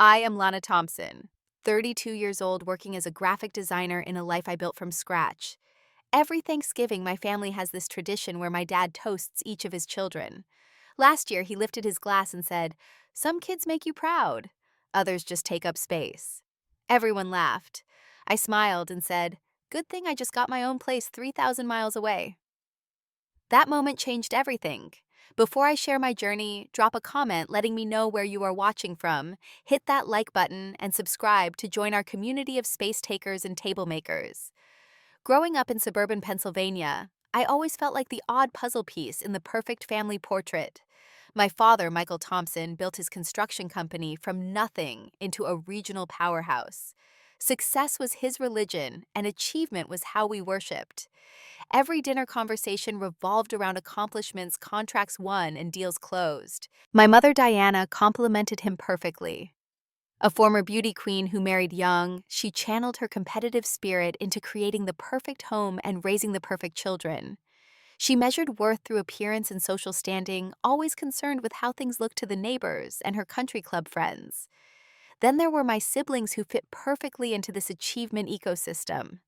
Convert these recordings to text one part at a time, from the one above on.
I am Lana Thompson, 32 years old, working as a graphic designer in a life I built from scratch. Every Thanksgiving, my family has this tradition where my dad toasts each of his children. Last year, he lifted his glass and said, "Some kids make you proud, others just take up space." Everyone laughed. I smiled and said, "Good thing I just got my own place 3,000 miles away." That moment changed everything. Before I share my journey, drop a comment letting me know where you are watching from, hit that like button, and subscribe to join our community of space takers and table makers. Growing up in suburban Pennsylvania, I always felt like the odd puzzle piece in the perfect family portrait. My father, Michael Thompson, built his construction company from nothing into a regional powerhouse. Success was his religion, and achievement was how we worshipped. Every dinner conversation revolved around accomplishments, contracts won, and deals closed. My mother, Diana, complimented him perfectly. A former beauty queen who married young, she channeled her competitive spirit into creating the perfect home and raising the perfect children. She measured worth through appearance and social standing, always concerned with how things looked to the neighbors and her country club friends. Then there were my siblings who fit perfectly into this achievement ecosystem.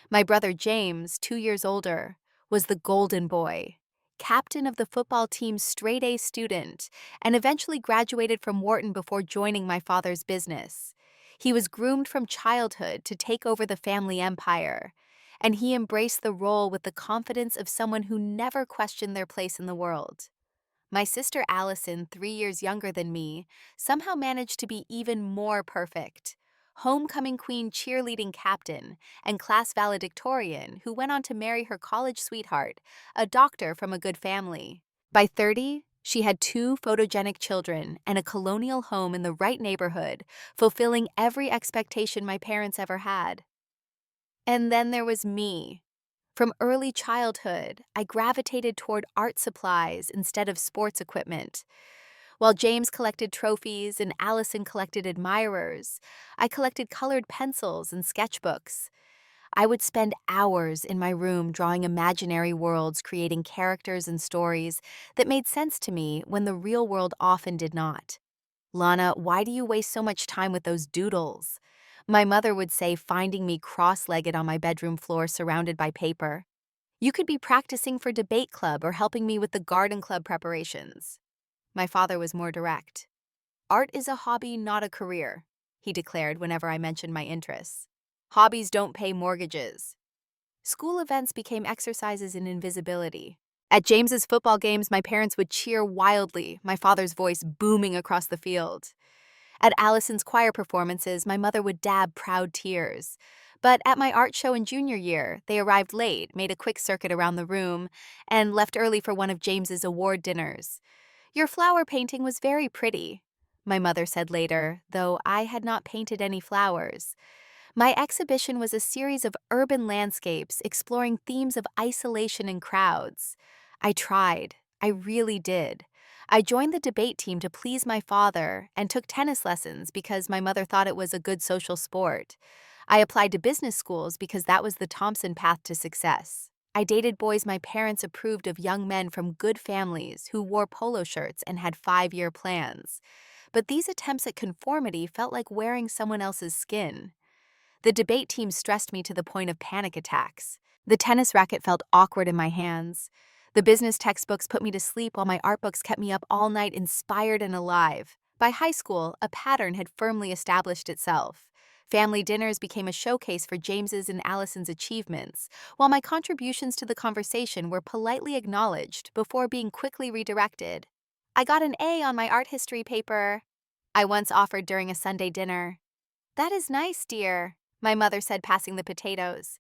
My brother James, 2 years older, was the golden boy, captain of the football team's straight-A student, and eventually graduated from Wharton before joining my father's business. He was groomed from childhood to take over the family empire, and he embraced the role with the confidence of someone who never questioned their place in the world. My sister Allison, 3 years younger than me, somehow managed to be even more perfect. Homecoming queen cheerleading captain and class valedictorian who went on to marry her college sweetheart, a doctor from a good family. By 30, she had two photogenic children and a colonial home in the right neighborhood, fulfilling every expectation my parents ever had. And then there was me. From early childhood, I gravitated toward art supplies instead of sports equipment. While James collected trophies and Allison collected admirers, I collected colored pencils and sketchbooks. I would spend hours in my room drawing imaginary worlds, creating characters and stories that made sense to me when the real world often did not. "Lana, why do you waste so much time with those doodles?" My mother would say, finding me cross-legged on my bedroom floor surrounded by paper. "You could be practicing for debate club or helping me with the garden club preparations." My father was more direct. "Art is a hobby, not a career," he declared whenever I mentioned my interests. "Hobbies don't pay mortgages." School events became exercises in invisibility. At James's football games, my parents would cheer wildly, my father's voice booming across the field. At Allison's choir performances, my mother would dab proud tears. But at my art show in junior year, they arrived late, made a quick circuit around the room, and left early for one of James's award dinners. "Your flower painting was very pretty," my mother said later, though I had not painted any flowers. My exhibition was a series of urban landscapes exploring themes of isolation and crowds. I tried. I really did. I joined the debate team to please my father and took tennis lessons because my mother thought it was a good social sport. I applied to business schools because that was the Thompson path to success. I dated boys my parents approved of, young men from good families who wore polo shirts and had 5-year plans. But these attempts at conformity felt like wearing someone else's skin. The debate team stressed me to the point of panic attacks. The tennis racket felt awkward in my hands. The business textbooks put me to sleep while my art books kept me up all night, inspired and alive. By high school, a pattern had firmly established itself. Family dinners became a showcase for James's and Allison's achievements, while my contributions to the conversation were politely acknowledged before being quickly redirected. "I got an A on my art history paper," I once offered during a Sunday dinner. "That is nice, dear," my mother said, passing the potatoes.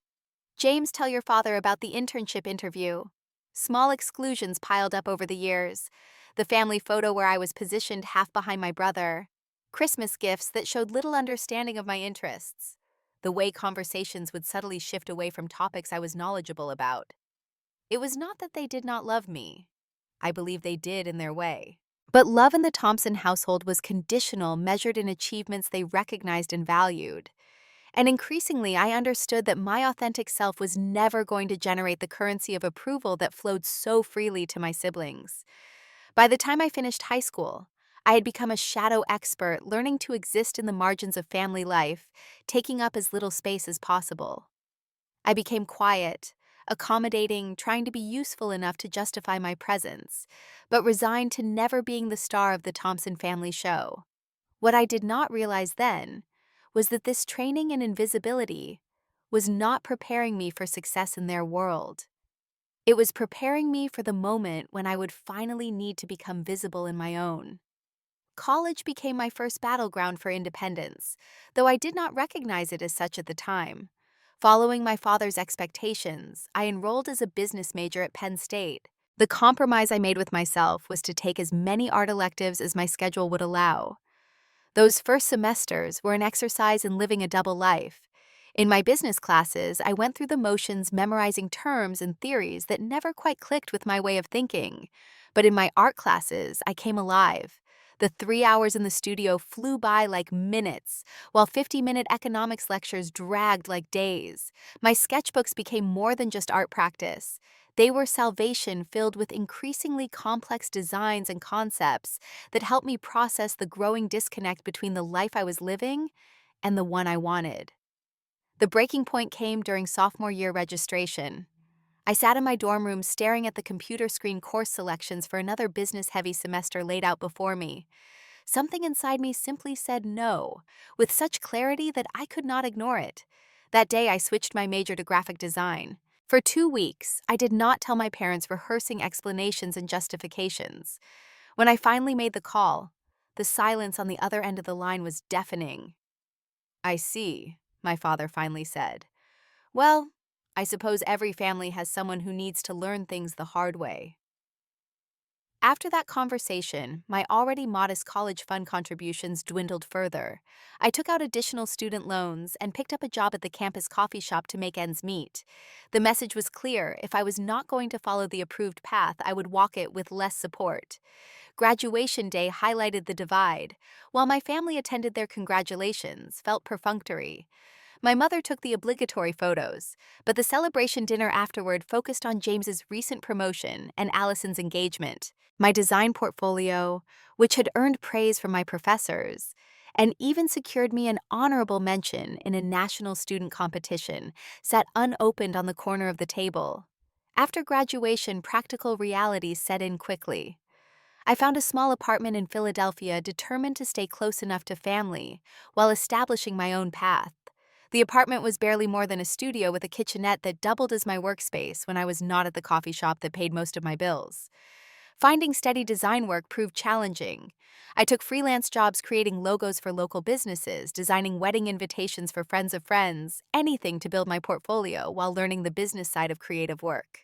"James, tell your father about the internship interview." Small exclusions piled up over the years. The family photo where I was positioned half behind my brother. Christmas gifts that showed little understanding of my interests. The way conversations would subtly shift away from topics I was knowledgeable about. It was not that they did not love me. I believe they did in their way. But love in the Thompson household was conditional, measured in achievements they recognized and valued. And increasingly, I understood that my authentic self was never going to generate the currency of approval that flowed so freely to my siblings. By the time I finished high school, I had become a shadow expert, learning to exist in the margins of family life, taking up as little space as possible. I became quiet, accommodating, trying to be useful enough to justify my presence, but resigned to never being the star of the Thompson family show. What I did not realize then was that this training in invisibility was not preparing me for success in their world. It was preparing me for the moment when I would finally need to become visible in my own. College became my first battleground for independence, though I did not recognize it as such at the time. Following my father's expectations, I enrolled as a business major at Penn State. The compromise I made with myself was to take as many art electives as my schedule would allow. Those first semesters were an exercise in living a double life. In my business classes, I went through the motions memorizing terms and theories that never quite clicked with my way of thinking. But in my art classes, I came alive. The 3 hours in the studio flew by like minutes, while 50-minute economics lectures dragged like days. My sketchbooks became more than just art practice. They were salvation filled with increasingly complex designs and concepts that helped me process the growing disconnect between the life I was living and the one I wanted. The breaking point came during sophomore year registration. I sat in my dorm room staring at the computer screen course selections for another business-heavy semester laid out before me. Something inside me simply said no, with such clarity that I could not ignore it. That day, I switched my major to graphic design. For 2 weeks, I did not tell my parents, rehearsing explanations and justifications. When I finally made the call, the silence on the other end of the line was deafening. "I see," my father finally said. "Well, I suppose every family has someone who needs to learn things the hard way." After that conversation, my already modest college fund contributions dwindled further. I took out additional student loans and picked up a job at the campus coffee shop to make ends meet. The message was clear: if I was not going to follow the approved path, I would walk it with less support. Graduation day highlighted the divide. While my family attended their congratulations, felt perfunctory. My mother took the obligatory photos, but the celebration dinner afterward focused on James's recent promotion and Allison's engagement. My design portfolio, which had earned praise from my professors, and even secured me an honorable mention in a national student competition, sat unopened on the corner of the table. After graduation, practical realities set in quickly. I found a small apartment in Philadelphia, determined to stay close enough to family while establishing my own path. The apartment was barely more than a studio with a kitchenette that doubled as my workspace when I was not at the coffee shop that paid most of my bills. Finding steady design work proved challenging. I took freelance jobs creating logos for local businesses, designing wedding invitations for friends of friends, anything to build my portfolio while learning the business side of creative work.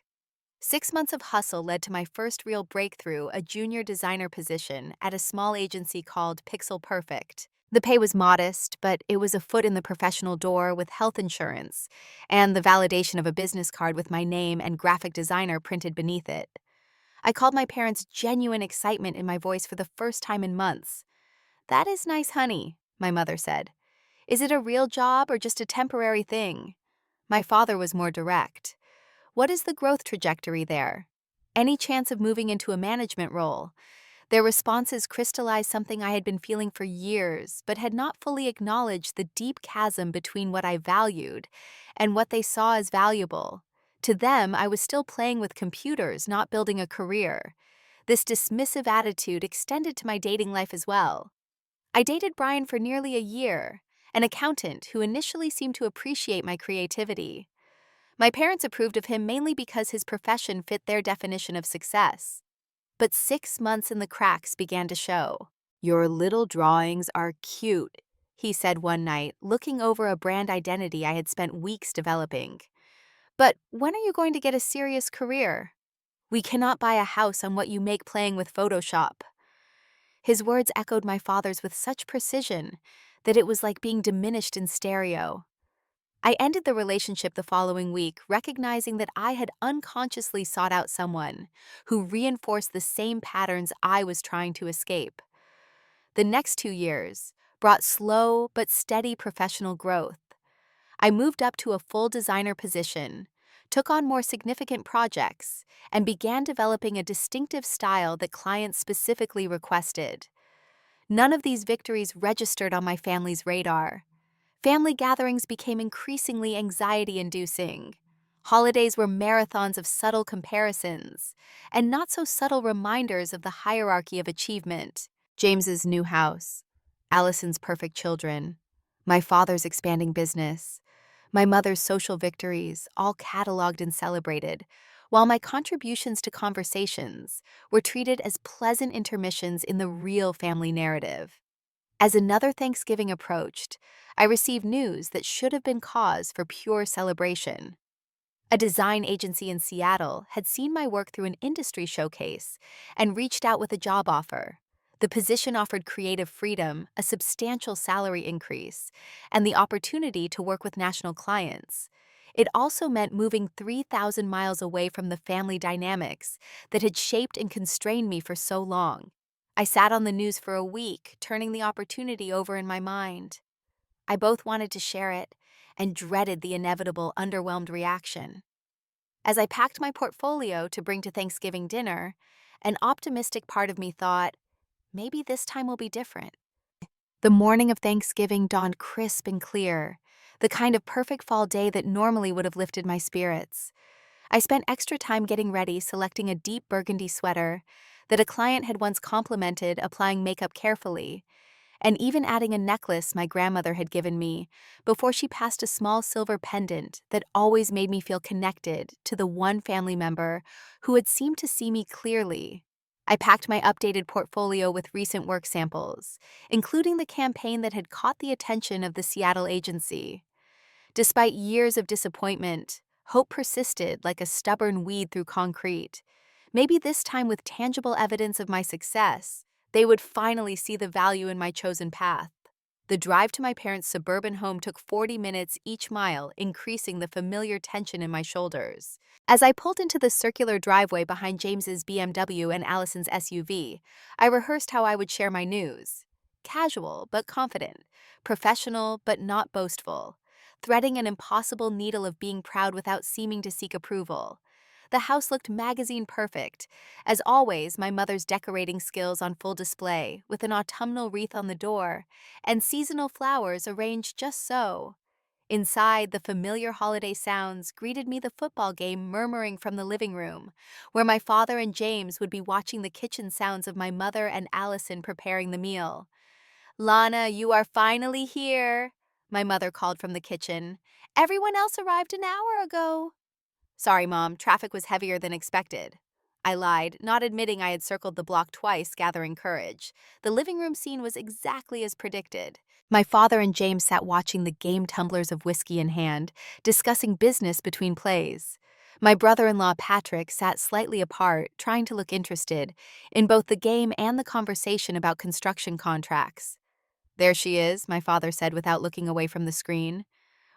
6 months of hustle led to my first real breakthrough, a junior designer position at a small agency called Pixel Perfect. The pay was modest, but it was a foot in the professional door with health insurance and the validation of a business card with my name and graphic designer printed beneath it. I called my parents' genuine excitement in my voice for the first time in months. "That is nice, honey," my mother said. "Is it a real job or just a temporary thing?" My father was more direct. "What is the growth trajectory there? Any chance of moving into a management role?" Their responses crystallized something I had been feeling for years, but had not fully acknowledged: the deep chasm between what I valued and what they saw as valuable. To them, I was still playing with computers, not building a career. This dismissive attitude extended to my dating life as well. I dated Brian for nearly a year, an accountant who initially seemed to appreciate my creativity. My parents approved of him mainly because his profession fit their definition of success. But 6 months in, the cracks began to show. "Your little drawings are cute," he said one night, looking over a brand identity I had spent weeks developing. "But when are you going to get a serious career? We cannot buy a house on what you make playing with Photoshop." His words echoed my father's with such precision that it was like being diminished in stereo. I ended the relationship the following week, recognizing that I had unconsciously sought out someone who reinforced the same patterns I was trying to escape. The next 2 years brought slow but steady professional growth. I moved up to a full designer position, took on more significant projects, and began developing a distinctive style that clients specifically requested. None of these victories registered on my family's radar. Family gatherings became increasingly anxiety-inducing. Holidays were marathons of subtle comparisons, and not so subtle reminders of the hierarchy of achievement. James's new house, Allison's perfect children, my father's expanding business, my mother's social victories, all cataloged and celebrated, while my contributions to conversations were treated as pleasant intermissions in the real family narrative. As another Thanksgiving approached, I received news that should have been cause for pure celebration. A design agency in Seattle had seen my work through an industry showcase and reached out with a job offer. The position offered creative freedom, a substantial salary increase, and the opportunity to work with national clients. It also meant moving 3,000 miles away from the family dynamics that had shaped and constrained me for so long. I sat on the news for a week, turning the opportunity over in my mind. I both wanted to share it and dreaded the inevitable underwhelmed reaction. As I packed my portfolio to bring to Thanksgiving dinner, an optimistic part of me thought, maybe this time will be different. The morning of Thanksgiving dawned crisp and clear, the kind of perfect fall day that normally would have lifted my spirits. I spent extra time getting ready, selecting a deep burgundy sweater that a client had once complimented, applying makeup carefully, and even adding a necklace my grandmother had given me before she passed a small silver pendant that always made me feel connected to the one family member who had seemed to see me clearly. I packed my updated portfolio with recent work samples, including the campaign that had caught the attention of the Seattle agency. Despite years of disappointment, hope persisted like a stubborn weed through concrete. Maybe this time, with tangible evidence of my success, they would finally see the value in my chosen path. The drive to my parents' suburban home took 40 minutes each mile, increasing the familiar tension in my shoulders. As I pulled into the circular driveway behind James's BMW and Allison's SUV, I rehearsed how I would share my news. Casual but confident, professional but not boastful, threading an impossible needle of being proud without seeming to seek approval. The house looked magazine perfect. As always, my mother's decorating skills on full display, with an autumnal wreath on the door, and seasonal flowers arranged just so. Inside, the familiar holiday sounds greeted me, the football game murmuring from the living room, where my father and James would be watching the kitchen sounds of my mother and Allison preparing the meal. "Lana, you are finally here," my mother called from the kitchen. "Everyone else arrived an hour ago." "Sorry, Mom, traffic was heavier than expected." I lied, not admitting I had circled the block twice, gathering courage. The living room scene was exactly as predicted. My father and James sat watching the game, tumblers of whiskey in hand, discussing business between plays. My brother-in-law Patrick sat slightly apart, trying to look interested in both the game and the conversation about construction contracts. "There she is," my father said without looking away from the screen.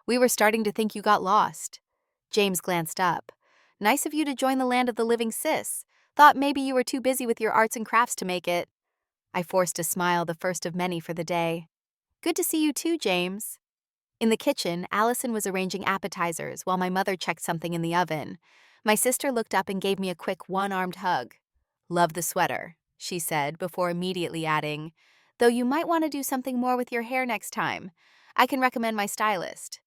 "We were starting to think you got lost." James glanced up. "Nice of you to join the land of the living, sis. Thought maybe you were too busy with your arts and crafts to make it." I forced a smile, the first of many for the day. "Good to see you too, James." In the kitchen, Allison was arranging appetizers while my mother checked something in the oven. My sister looked up and gave me a quick one-armed hug. "Love the sweater," she said, before immediately adding, "though you might want to do something more with your hair next time. I can recommend my stylist."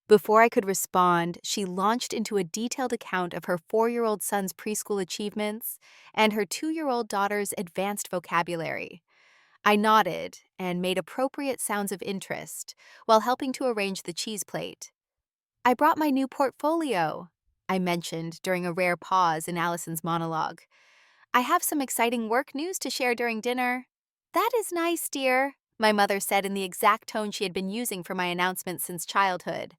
Before I could respond, she launched into a detailed account of her 4-year-old son's preschool achievements and her 2-year-old daughter's advanced vocabulary. I nodded and made appropriate sounds of interest while helping to arrange the cheese plate. "I brought my new portfolio," I mentioned during a rare pause in Allison's monologue. "I have some exciting work news to share during dinner." "That is nice, dear," my mother said in the exact tone she had been using for my announcements since childhood.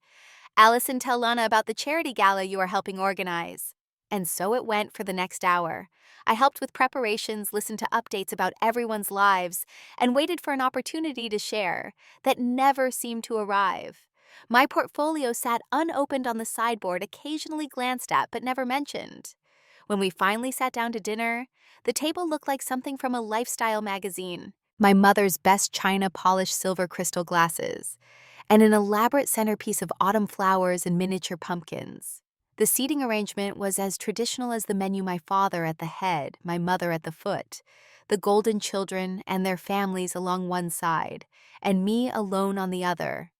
"Allison, tell Lana about the charity gala you are helping organize." And so it went for the next hour. I helped with preparations, listened to updates about everyone's lives, and waited for an opportunity to share that never seemed to arrive. My portfolio sat unopened on the sideboard, occasionally glanced at but never mentioned. When we finally sat down to dinner, the table looked like something from a lifestyle magazine. My mother's best china, polished silver crystal glasses, and an elaborate centerpiece of autumn flowers and miniature pumpkins. The seating arrangement was as traditional as the menu, my father at the head, my mother at the foot. the golden children and their families along one side, and me alone on the other.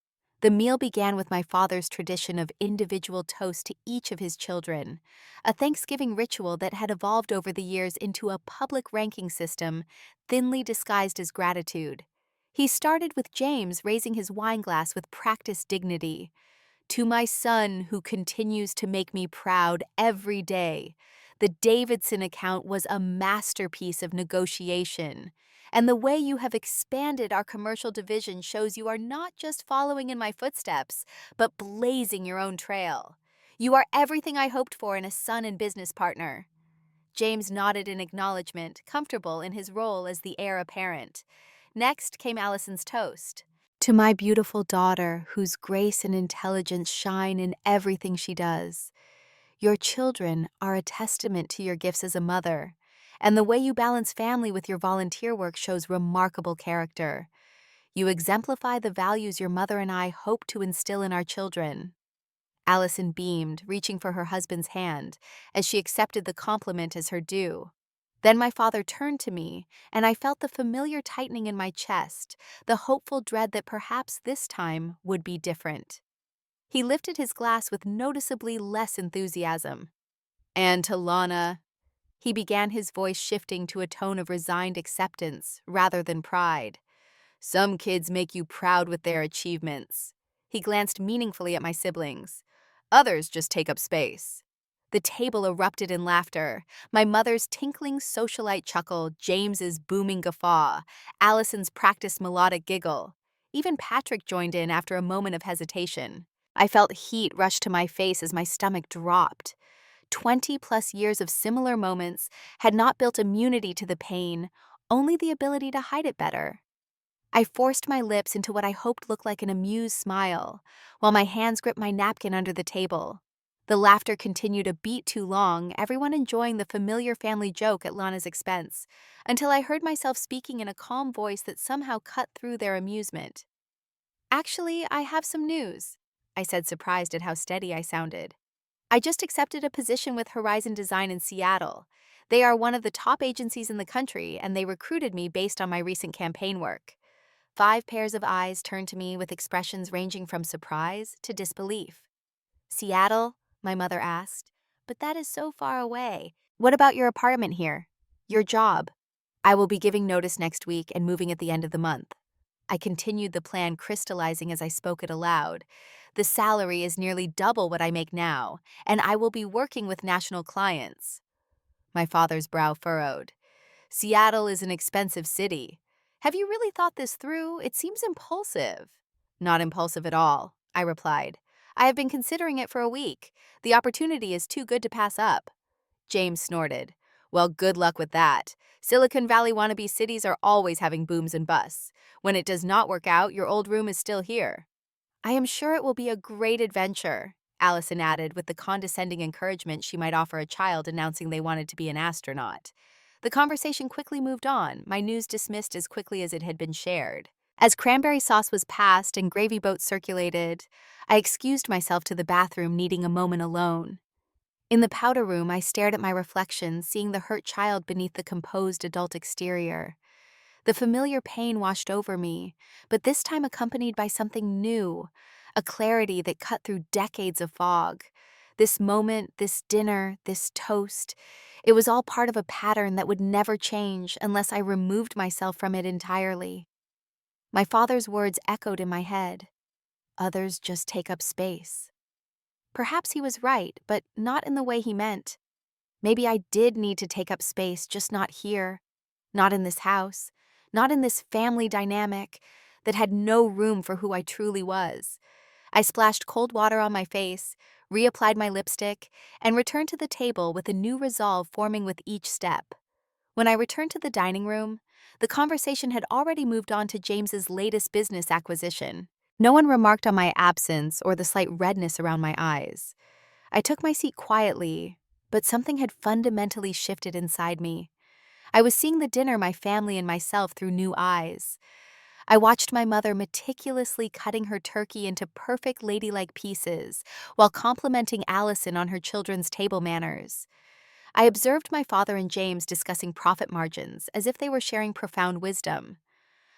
The meal began with my father's tradition of individual toast to each of his children, a Thanksgiving ritual that had evolved over the years into a public ranking system thinly disguised as gratitude. He started with James raising his wine glass with practiced dignity. To my son who continues to make me proud every day. The Davidson account was a masterpiece of negotiation. And the way you have expanded our commercial division shows you are not just following in my footsteps, but blazing your own trail. You are everything I hoped for in a son and business partner. James nodded in acknowledgement, comfortable in his role as the heir apparent. Next came Allison's toast. To my beautiful daughter, whose grace and intelligence shine in everything she does. Your children are a testament to your gifts as a mother, and the way you balance family with your volunteer work shows remarkable character. You exemplify the values your mother and I hope to instill in our children. Allison beamed, reaching for her husband's hand, as she accepted the compliment as her due. Then my father turned to me, and I felt the familiar tightening in my chest, the hopeful dread that perhaps this time would be different. He lifted his glass with noticeably less enthusiasm. And to Lana, he began, his voice shifting to a tone of resigned acceptance rather than pride. Some kids make you proud with their achievements. He glanced meaningfully at my siblings. Others just take up space. The table erupted in laughter. My mother's tinkling socialite chuckle, James's booming guffaw, Allison's practiced melodic giggle. Even Patrick joined in after a moment of hesitation. I felt heat rush to my face as my stomach dropped. 20-plus years of similar moments had not built immunity to the pain, only the ability to hide it better. I forced my lips into what I hoped looked like an amused smile, while my hands gripped my napkin under the table. The laughter continued a beat too long, everyone enjoying the familiar family joke at Lana's expense, until I heard myself speaking in a calm voice that somehow cut through their amusement. Actually, I have some news, I said, surprised at how steady I sounded. I just accepted a position with Horizon Design in Seattle. They are one of the top agencies in the country, and they recruited me based on my recent campaign work. 5 pairs of eyes turned to me with expressions ranging from surprise to disbelief. Seattle? My mother asked. But that is so far away. What about your apartment here? Your job? I will be giving notice next week and moving at the end of the month. I continued the plan, crystallizing as I spoke it aloud. The salary is nearly double what I make now, and I will be working with national clients. My father's brow furrowed. Seattle is an expensive city. Have you really thought this through? It seems impulsive. Not impulsive at all, I replied. I have been considering it for a week. The opportunity is too good to pass up. James snorted. Well, good luck with that. Silicon Valley wannabe cities are always having booms and busts. When it does not work out, your old room is still here. I am sure it will be a great adventure, Allison added with the condescending encouragement she might offer a child announcing they wanted to be an astronaut. The conversation quickly moved on, my news dismissed as quickly as it had been shared. As cranberry sauce was passed and gravy boats circulated, I excused myself to the bathroom, needing a moment alone. In the powder room, I stared at my reflection, seeing the hurt child beneath the composed adult exterior. The familiar pain washed over me, but this time accompanied by something new, a clarity that cut through decades of fog. This moment, this dinner, this toast, it was all part of a pattern that would never change unless I removed myself from it entirely. My father's words echoed in my head. Others just take up space. Perhaps he was right, but not in the way he meant. Maybe I did need to take up space, just not here, not in this house, not in this family dynamic that had no room for who I truly was. I splashed cold water on my face, reapplied my lipstick, and returned to the table with a new resolve forming with each step. When I returned to the dining room, the conversation had already moved on to James's latest business acquisition. No one remarked on my absence or the slight redness around my eyes. I took my seat quietly, but something had fundamentally shifted inside me. I was seeing the dinner, my family, and myself through new eyes. I watched my mother meticulously cutting her turkey into perfect ladylike pieces while complimenting Allison on her children's table manners. I observed my father and James discussing profit margins as if they were sharing profound wisdom.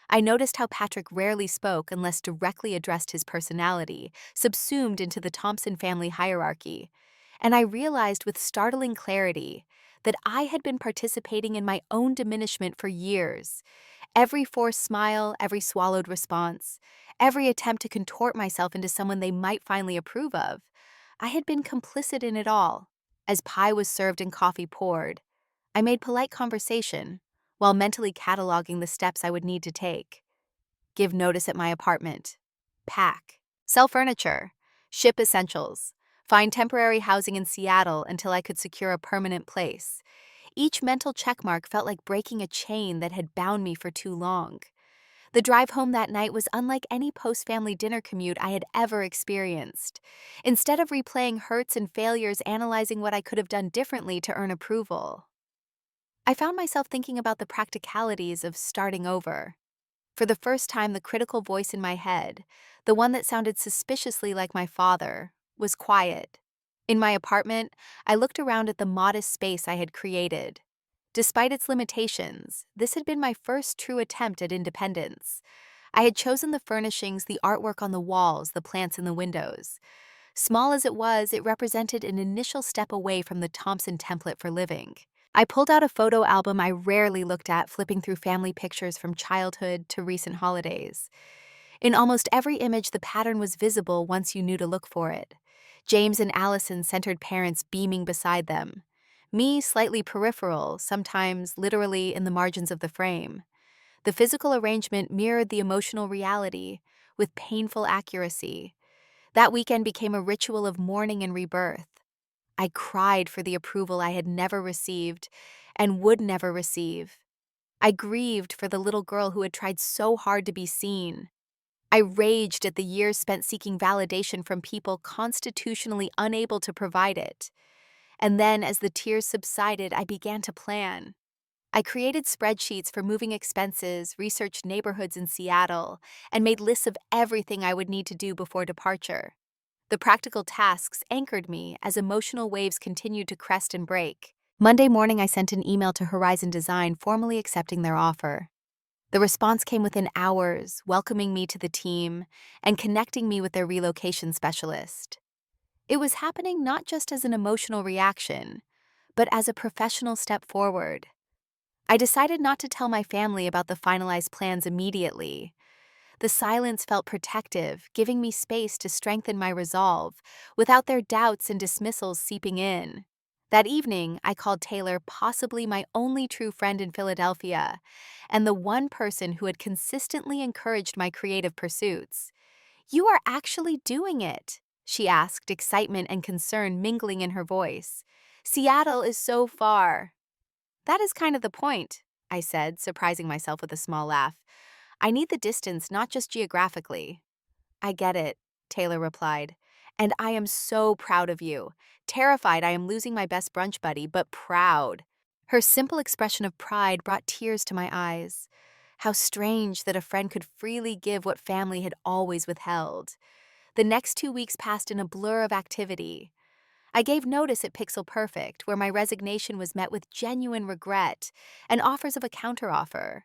I noticed how Patrick rarely spoke unless directly addressed his personality, subsumed into the Thompson family hierarchy. And I realized with startling clarity that I had been participating in my own diminishment for years. Every forced smile, every swallowed response, every attempt to contort myself into someone they might finally approve of, I had been complicit in it all. As pie was served and coffee poured, I made polite conversation while mentally cataloging the steps I would need to take. Give notice at my apartment. Pack. Sell furniture. Ship essentials. Find temporary housing in Seattle until I could secure a permanent place. Each mental checkmark felt like breaking a chain that had bound me for too long. The drive home that night was unlike any post-family dinner commute I had ever experienced. Instead of replaying hurts and failures, analyzing what I could have done differently to earn approval, I found myself thinking about the practicalities of starting over. For the first time, the critical voice in my head, the one that sounded suspiciously like my father, was quiet. In my apartment, I looked around at the modest space I had created. Despite its limitations, this had been my first true attempt at independence. I had chosen the furnishings, the artwork on the walls, the plants in the windows. Small as it was, it represented an initial step away from the Thompson template for living. I pulled out a photo album I rarely looked at, flipping through family pictures from childhood to recent holidays. In almost every image, the pattern was visible once you knew to look for it. James and Allison-centered parents beaming beside them. Me, slightly peripheral, sometimes literally in the margins of the frame. The physical arrangement mirrored the emotional reality with painful accuracy. That weekend became a ritual of mourning and rebirth. I cried for the approval I had never received and would never receive. I grieved for the little girl who had tried so hard to be seen. I raged at the years spent seeking validation from people constitutionally unable to provide it. And then, as the tears subsided, I began to plan. I created spreadsheets for moving expenses, researched neighborhoods in Seattle, and made lists of everything I would need to do before departure. The practical tasks anchored me as emotional waves continued to crest and break. Monday morning, I sent an email to Horizon Design formally accepting their offer. The response came within hours, welcoming me to the team and connecting me with their relocation specialist. It was happening not just as an emotional reaction, but as a professional step forward. I decided not to tell my family about the finalized plans immediately. The silence felt protective, giving me space to strengthen my resolve, without their doubts and dismissals seeping in. That evening, I called Taylor, possibly my only true friend in Philadelphia, and the one person who had consistently encouraged my creative pursuits. "You are actually doing it," she asked, excitement and concern mingling in her voice. "Seattle is so far." "That is kind of the point," I said, surprising myself with a small laugh. "I need the distance, not just geographically." "I get it," Taylor replied. "And I am so proud of you. Terrified I am losing my best brunch buddy, but proud." Her simple expression of pride brought tears to my eyes. How strange that a friend could freely give what family had always withheld. The next 2 weeks passed in a blur of activity. I gave notice at Pixel Perfect, where my resignation was met with genuine regret and offers of a counteroffer.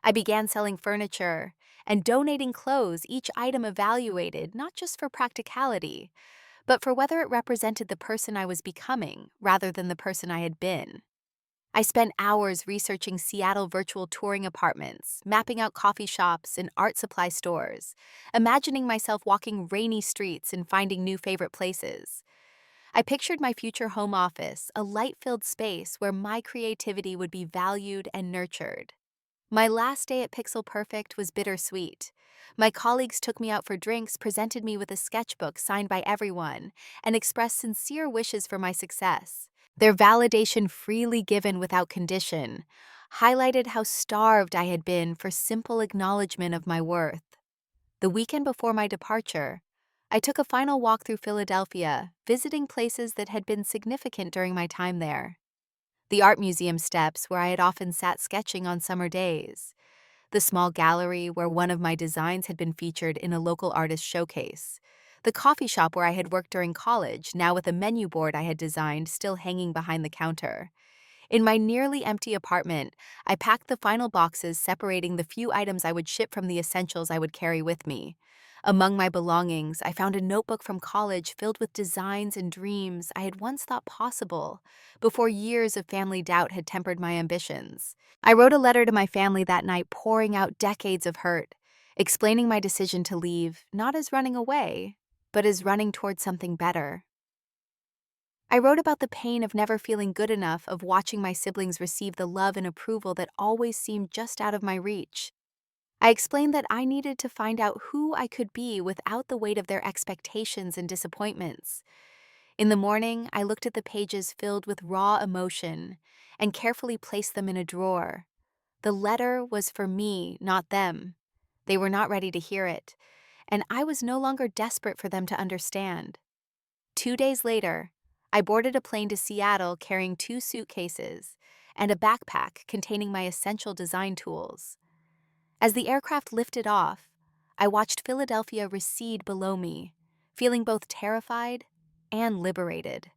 I began selling furniture and donating clothes, each item evaluated not just for practicality, but for whether it represented the person I was becoming rather than the person I had been. I spent hours researching Seattle virtual touring apartments, mapping out coffee shops and art supply stores, imagining myself walking rainy streets and finding new favorite places. I pictured my future home office, a light-filled space where my creativity would be valued and nurtured. My last day at Pixel Perfect was bittersweet. My colleagues took me out for drinks, presented me with a sketchbook signed by everyone, and expressed sincere wishes for my success. Their validation, freely given without condition, highlighted how starved I had been for simple acknowledgement of my worth. The weekend before my departure, I took a final walk through Philadelphia, visiting places that had been significant during my time there. The art museum steps where I had often sat sketching on summer days. The small gallery where one of my designs had been featured in a local artist showcase. The coffee shop where I had worked during college, now with a menu board I had designed still hanging behind the counter. In my nearly empty apartment, I packed the final boxes, separating the few items I would ship from the essentials I would carry with me. Among my belongings, I found a notebook from college filled with designs and dreams I had once thought possible, before years of family doubt had tempered my ambitions. I wrote a letter to my family that night, pouring out decades of hurt, explaining my decision to leave, not as running away, but as running towards something better. I wrote about the pain of never feeling good enough, of watching my siblings receive the love and approval that always seemed just out of my reach. I explained that I needed to find out who I could be without the weight of their expectations and disappointments. In the morning, I looked at the pages filled with raw emotion and carefully placed them in a drawer. The letter was for me, not them. They were not ready to hear it, and I was no longer desperate for them to understand. 2 days later, I boarded a plane to Seattle carrying 2 suitcases and a backpack containing my essential design tools. As the aircraft lifted off, I watched Philadelphia recede below me, feeling both terrified and liberated.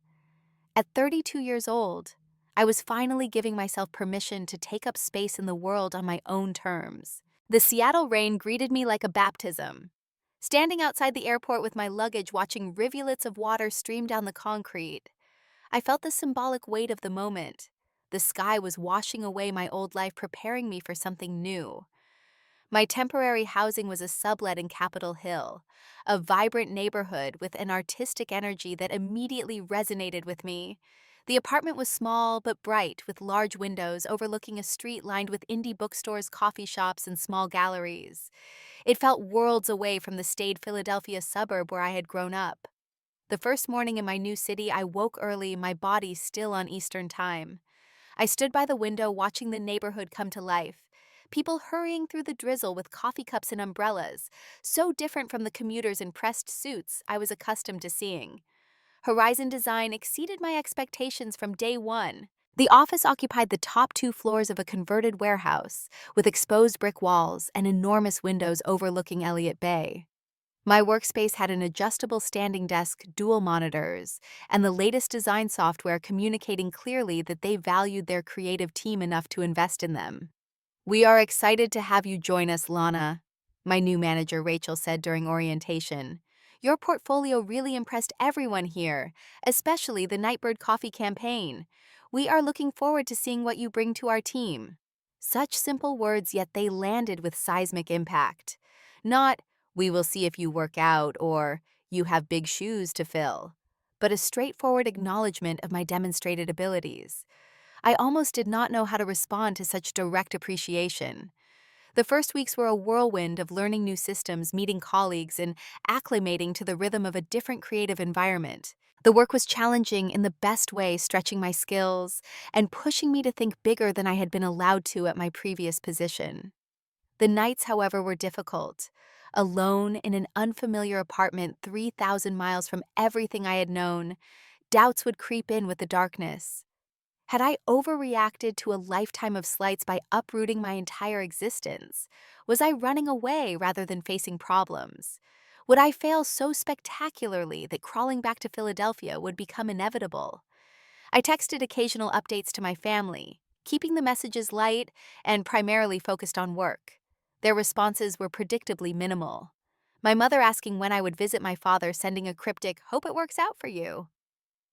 At 32 years old, I was finally giving myself permission to take up space in the world on my own terms. The Seattle rain greeted me like a baptism. Standing outside the airport with my luggage, watching rivulets of water stream down the concrete, I felt the symbolic weight of the moment. The sky was washing away my old life, preparing me for something new. My temporary housing was a sublet in Capitol Hill, a vibrant neighborhood with an artistic energy that immediately resonated with me. The apartment was small but bright, with large windows overlooking a street lined with indie bookstores, coffee shops, and small galleries. It felt worlds away from the staid Philadelphia suburb where I had grown up. The first morning in my new city, I woke early, my body still on Eastern Time. I stood by the window watching the neighborhood come to life. People hurrying through the drizzle with coffee cups and umbrellas, so different from the commuters in pressed suits I was accustomed to seeing. Horizon design exceeded my expectations from day one. The office occupied the top 2 floors of a converted warehouse, with exposed brick walls and enormous windows overlooking Elliott Bay. My workspace had an adjustable standing desk, dual monitors, and the latest design software, communicating clearly that they valued their creative team enough to invest in them. "We are excited to have you join us, Lana," my new manager Rachel said during orientation. "Your portfolio really impressed everyone here, especially the Nightbird Coffee campaign. We are looking forward to seeing what you bring to our team." Such simple words, yet they landed with seismic impact. Not, "We will see if you work out," or "You have big shoes to fill," but a straightforward acknowledgement of my demonstrated abilities. I almost did not know how to respond to such direct appreciation. The first weeks were a whirlwind of learning new systems, meeting colleagues, and acclimating to the rhythm of a different creative environment. The work was challenging in the best way, stretching my skills and pushing me to think bigger than I had been allowed to at my previous position. The nights, however, were difficult. Alone in an unfamiliar apartment 3,000 miles from everything I had known, doubts would creep in with the darkness. Had I overreacted to a lifetime of slights by uprooting my entire existence? Was I running away rather than facing problems? Would I fail so spectacularly that crawling back to Philadelphia would become inevitable? I texted occasional updates to my family, keeping the messages light and primarily focused on work. Their responses were predictably minimal. My mother asking when I would visit, my father sending a cryptic, "Hope it works out for you."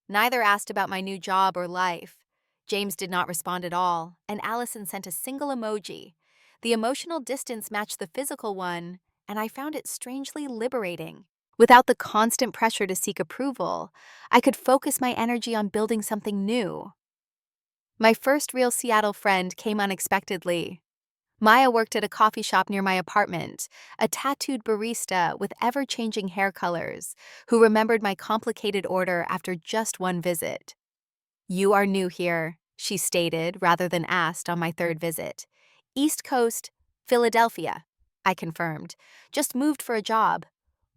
Neither asked about my new job or life. James did not respond at all, and Allison sent a single emoji. The emotional distance matched the physical one, and I found it strangely liberating. Without the constant pressure to seek approval, I could focus my energy on building something new. My first real Seattle friend came unexpectedly. Maya worked at a coffee shop near my apartment, a tattooed barista with ever-changing hair colors, who remembered my complicated order after just one visit. "You are new here," she stated rather than asked on my third visit. "East Coast, Philadelphia," I confirmed. "Just moved for a job."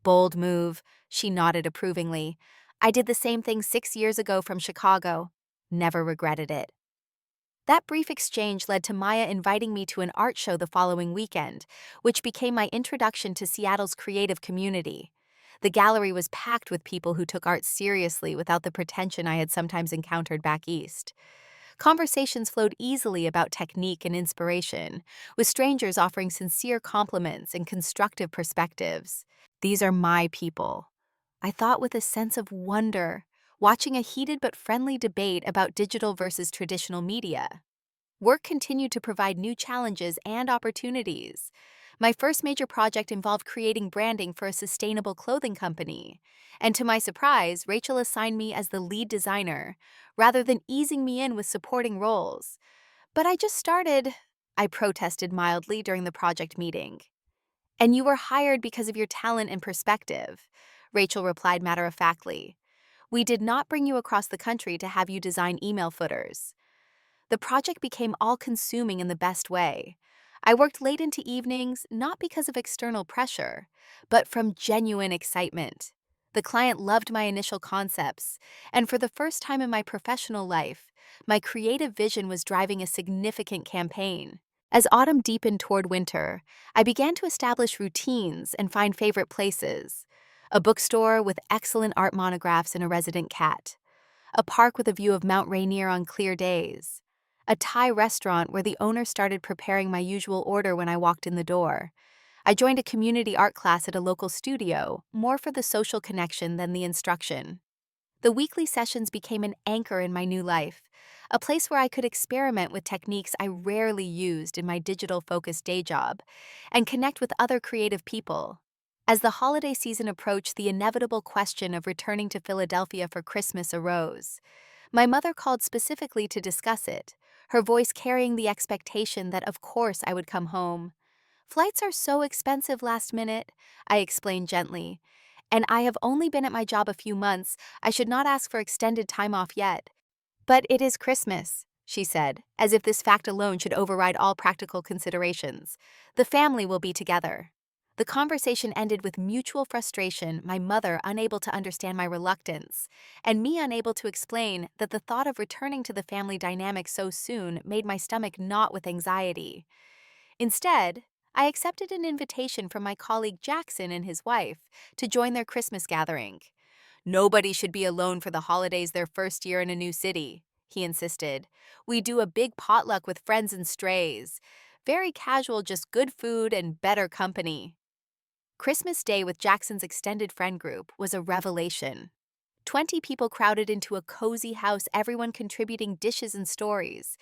"Bold move," she nodded approvingly. "I did the same thing 6 years ago from Chicago. Never regretted it." That brief exchange led to Maya inviting me to an art show the following weekend, which became my introduction to Seattle's creative community. The gallery was packed with people who took art seriously without the pretension I had sometimes encountered back east. Conversations flowed easily about technique and inspiration, with strangers offering sincere compliments and constructive perspectives. These are my people, I thought with a sense of wonder, watching a heated but friendly debate about digital versus traditional media. Work continued to provide new challenges and opportunities. My first major project involved creating branding for a sustainable clothing company. And to my surprise, Rachel assigned me as the lead designer, rather than easing me in with supporting roles. But I just started, I protested mildly during the project meeting. And you were hired because of your talent and perspective, Rachel replied matter-of-factly. We did not bring you across the country to have you design email footers. The project became all-consuming in the best way. I worked late into evenings, not because of external pressure, but from genuine excitement. The client loved my initial concepts, and for the first time in my professional life, my creative vision was driving a significant campaign. As autumn deepened toward winter, I began to establish routines and find favorite places. A bookstore with excellent art monographs and a resident cat. A park with a view of Mount Rainier on clear days. A Thai restaurant where the owner started preparing my usual order when I walked in the door. I joined a community art class at a local studio, more for the social connection than the instruction. The weekly sessions became an anchor in my new life, a place where I could experiment with techniques I rarely used in my digital-focused day job, and connect with other creative people. As the holiday season approached, the inevitable question of returning to Philadelphia for Christmas arose. My mother called specifically to discuss it, her voice carrying the expectation that of course I would come home. Flights are so expensive last minute, I explained gently, and I have only been at my job a few months. I should not ask for extended time off yet. But it is Christmas, she said, as if this fact alone should override all practical considerations. The family will be together. The conversation ended with mutual frustration, my mother unable to understand my reluctance, and me unable to explain that the thought of returning to the family dynamic so soon made my stomach knot with anxiety. Instead, I accepted an invitation from my colleague Jackson and his wife to join their Christmas gathering. Nobody should be alone for the holidays their first year in a new city, he insisted. We do a big potluck with friends and strays. Very casual, just good food and better company. Christmas Day with Jackson's extended friend group was a revelation. 20 people crowded into a cozy house, everyone contributing dishes and stories.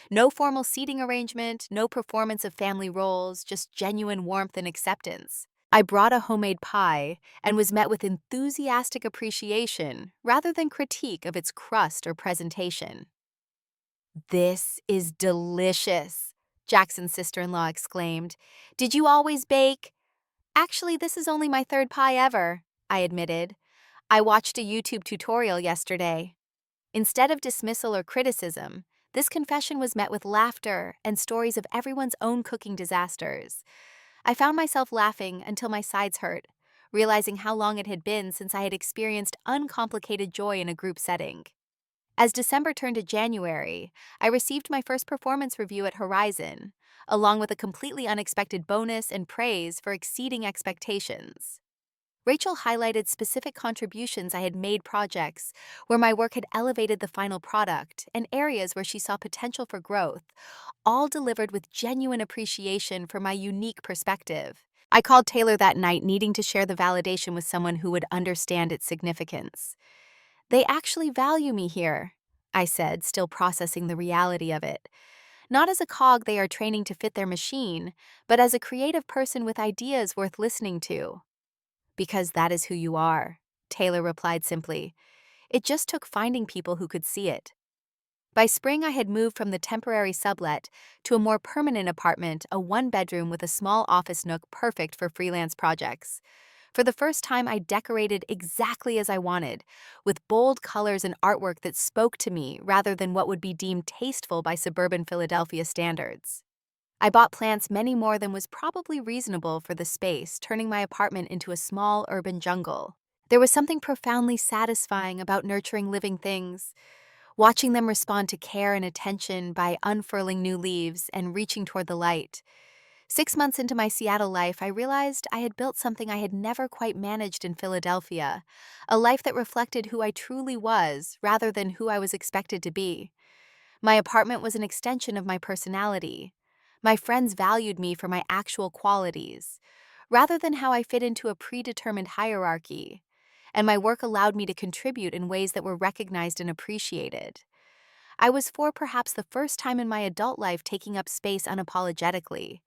No formal seating arrangement, no performance of family roles, just genuine warmth and acceptance. I brought a homemade pie and was met with enthusiastic appreciation rather than critique of its crust or presentation. This is delicious, Jackson's sister-in-law exclaimed. Did you always bake? Actually, this is only my third pie ever, I admitted. I watched a YouTube tutorial yesterday. Instead of dismissal or criticism, this confession was met with laughter and stories of everyone's own cooking disasters. I found myself laughing until my sides hurt, realizing how long it had been since I had experienced uncomplicated joy in a group setting. As December turned to January, I received my first performance review at Horizon, along with a completely unexpected bonus and praise for exceeding expectations. Rachel highlighted specific contributions I had made, projects where my work had elevated the final product, and areas where she saw potential for growth, all delivered with genuine appreciation for my unique perspective. I called Taylor that night, needing to share the validation with someone who would understand its significance. They actually value me here, I said, still processing the reality of it. Not as a cog they are training to fit their machine, but as a creative person with ideas worth listening to. Because that is who you are, Taylor replied simply. It just took finding people who could see it. By spring, I had moved from the temporary sublet to a more permanent apartment, a one-bedroom with a small office nook perfect for freelance projects. For the first time, I decorated exactly as I wanted, with bold colors and artwork that spoke to me rather than what would be deemed tasteful by suburban Philadelphia standards. I bought plants, many more than was probably reasonable for the space, turning my apartment into a small urban jungle. There was something profoundly satisfying about nurturing living things, watching them respond to care and attention by unfurling new leaves and reaching toward the light. 6 months into my Seattle life, I realized I had built something I had never quite managed in Philadelphia, a life that reflected who I truly was rather than who I was expected to be. My apartment was an extension of my personality. My friends valued me for my actual qualities, rather than how I fit into a predetermined hierarchy. And my work allowed me to contribute in ways that were recognized and appreciated. I was for perhaps the first time in my adult life taking up space unapologetically,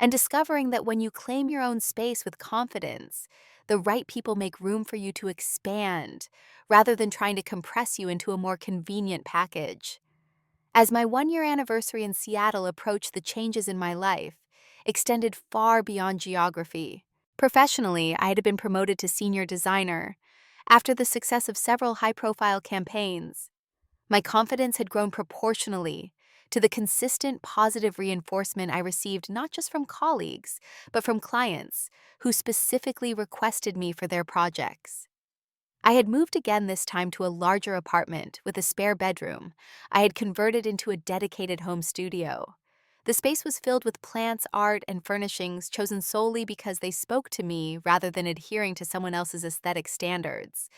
and discovering that when you claim your own space with confidence, the right people make room for you to expand, rather than trying to compress you into a more convenient package. As my 1 year anniversary in Seattle approached, the changes in my life extended far beyond geography. Professionally, I had been promoted to senior designer after the success of several high-profile campaigns. My confidence had grown proportionally to the consistent positive reinforcement I received not just from colleagues, but from clients who specifically requested me for their projects. I had moved again, this time to a larger apartment with a spare bedroom. I had converted into a dedicated home studio. The space was filled with plants, art, and furnishings chosen solely because they spoke to me rather than adhering to someone else's aesthetic standards.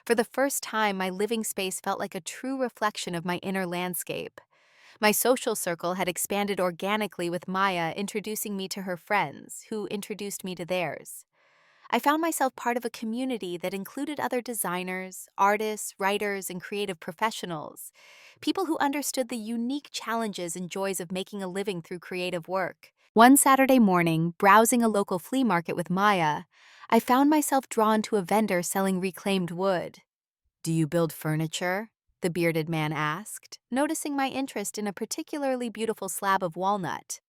For the first time, my living space felt like a true reflection of my inner landscape. My social circle had expanded organically, with Maya introducing me to her friends, who introduced me to theirs. I found myself part of a community that included other designers, artists, writers, and creative professionals, people who understood the unique challenges and joys of making a living through creative work. One Saturday morning, browsing a local flea market with Maya, I found myself drawn to a vendor selling reclaimed wood. "Do you build furniture?" the bearded man asked, noticing my interest in a particularly beautiful slab of walnut.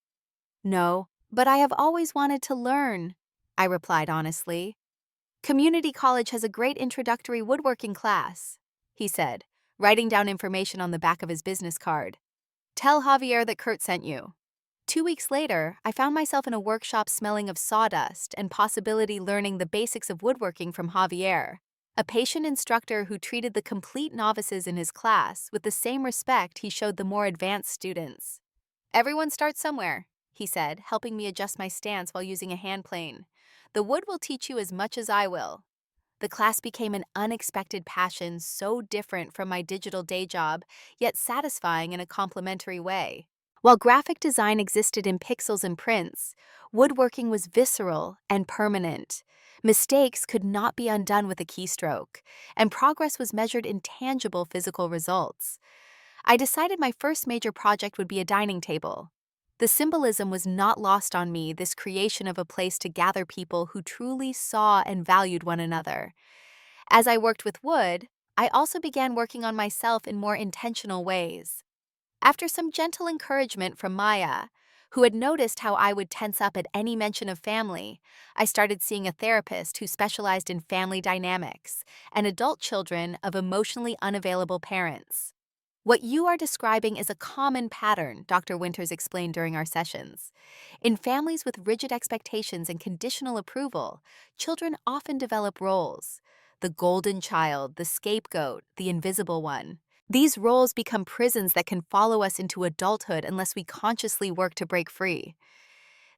"No, but I have always wanted to learn," I replied honestly. "Community college has a great introductory woodworking class," he said, writing down information on the back of his business card. "Tell Javier that Kurt sent you." 2 weeks later, I found myself in a workshop smelling of sawdust and possibility learning the basics of woodworking from Javier, a patient instructor who treated the complete novices in his class with the same respect he showed the more advanced students. "Everyone starts somewhere," he said, helping me adjust my stance while using a hand plane. "The wood will teach you as much as I will." The class became an unexpected passion, so different from my digital day job, yet satisfying in a complementary way. While graphic design existed in pixels and prints, woodworking was visceral and permanent. Mistakes could not be undone with a keystroke, and progress was measured in tangible physical results. I decided my first major project would be a dining table. The symbolism was not lost on me, this creation of a place to gather people who truly saw and valued one another. As I worked with wood, I also began working on myself in more intentional ways. After some gentle encouragement from Maya, who had noticed how I would tense up at any mention of family, I started seeing a therapist who specialized in family dynamics and adult children of emotionally unavailable parents. "What you are describing is a common pattern," Dr. Winters explained during our sessions. "In families with rigid expectations and conditional approval, children often develop roles: the golden child, the scapegoat, the invisible one. These roles become prisons that can follow us into adulthood unless we consciously work to break free."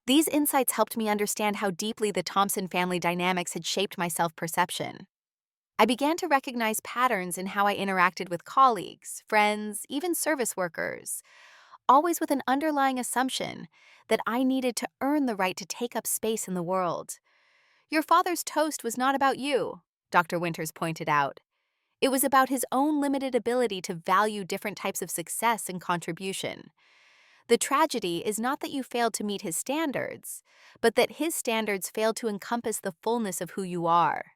These insights helped me understand how deeply the Thompson family dynamics had shaped my self-perception. I began to recognize patterns in how I interacted with colleagues, friends, even service workers, always with an underlying assumption that I needed to earn the right to take up space in the world. "Your father's toast was not about you," Dr. Winters pointed out. "It was about his own limited ability to value different types of success and contribution. The tragedy is not that you failed to meet his standards, but that his standards failed to encompass the fullness of who you are."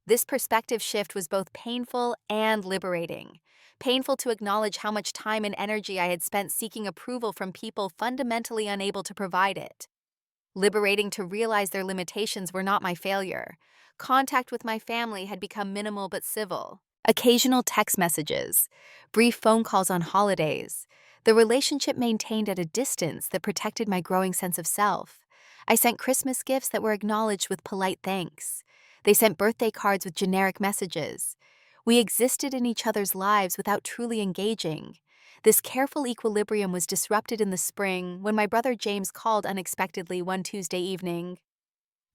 This perspective shift was both painful and liberating. Painful to acknowledge how much time and energy I had spent seeking approval from people fundamentally unable to provide it. Liberating to realize their limitations were not my failure. Contact with my family had become minimal but civil. Occasional text messages, brief phone calls on holidays. The relationship maintained at a distance that protected my growing sense of self. I sent Christmas gifts that were acknowledged with polite thanks. They sent birthday cards with generic messages. We existed in each other's lives without truly engaging. This careful equilibrium was disrupted in the spring when my brother James called unexpectedly one Tuesday evening.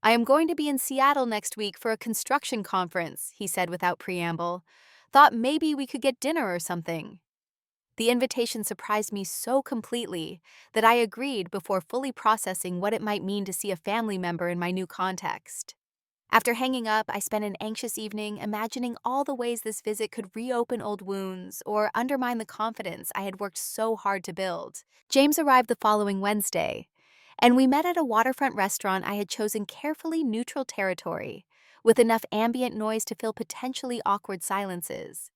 "I am going to be in Seattle next week for a construction conference," he said without preamble. "Thought maybe we could get dinner or something." The invitation surprised me so completely that I agreed before fully processing what it might mean to see a family member in my new context. After hanging up, I spent an anxious evening imagining all the ways this visit could reopen old wounds or undermine the confidence I had worked so hard to build. James arrived the following Wednesday, and we met at a waterfront restaurant I had chosen carefully neutral territory, with enough ambient noise to fill potentially awkward silences.